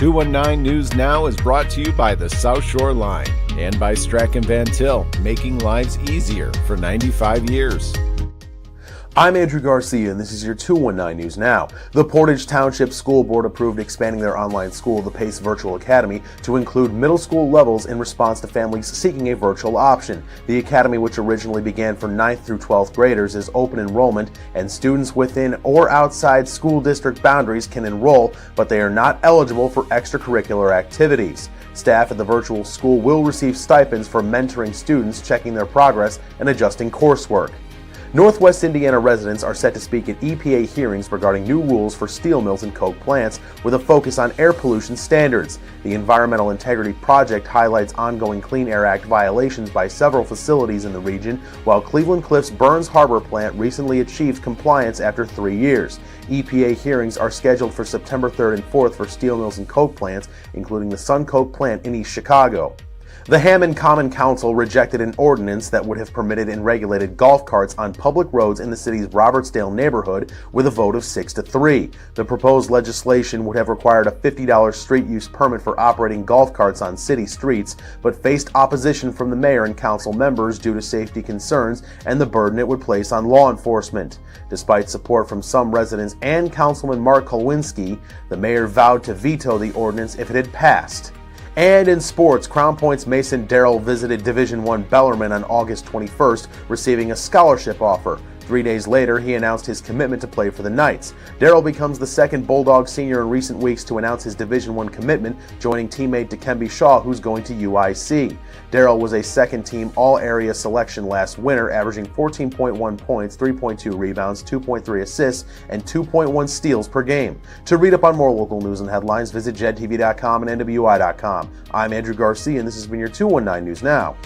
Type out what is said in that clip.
219 News Now is brought to you by the South Shore Line and by Strachan Van Til, making lives easier for 95 years. I'm Andrew Garcia, and this is your 219 News Now. The Portage Township School Board approved expanding their online school, the PACE Virtual Academy, to include middle school levels in response to families seeking a virtual option. The academy, which originally began for 9th through 12th graders, is open enrollment, and students within or outside school district boundaries can enroll, but they are not eligible for extracurricular activities. Staff at the virtual school will receive stipends for mentoring students, checking their progress, and adjusting coursework. Northwest Indiana residents are set to speak at EPA hearings regarding new rules for steel mills and coke plants with a focus on air pollution standards. The Environmental Integrity Project highlights ongoing Clean Air Act violations by several facilities in the region, while Cleveland Cliffs Burns Harbor plant recently achieved compliance after 3 years. EPA hearings are scheduled for September 3rd and 4th for steel mills and coke plants, including the Sun Coke plant in East Chicago. The Hammond Common Council rejected an ordinance that would have permitted and regulated golf carts on public roads in the city's Robertsdale neighborhood with a vote of 6-3. The proposed legislation would have required a $50 street use permit for operating golf carts on city streets, but faced opposition from the mayor and council members due to safety concerns and the burden it would place on law enforcement. Despite support from some residents and Councilman Mark Kolwinski, the mayor vowed to veto the ordinance if it had passed. And in sports, Crown Point's Mason Darrell visited Division I Bellarmine on August 21st, receiving a scholarship offer. 3 days later, he announced his commitment to play for the Knights. Darrell becomes the second Bulldog senior in recent weeks to announce his Division I commitment, joining teammate Dikembe Shaw, who's going to UIC. Darrell was a second-team All-Area selection last winter, averaging 14.1 points, 3.2 rebounds, 2.3 assists, and 2.1 steals per game. To read up on more local news and headlines, visit JEDtv.com and NWI.com. I'm Andrew Garcia, and this has been your 219 News Now.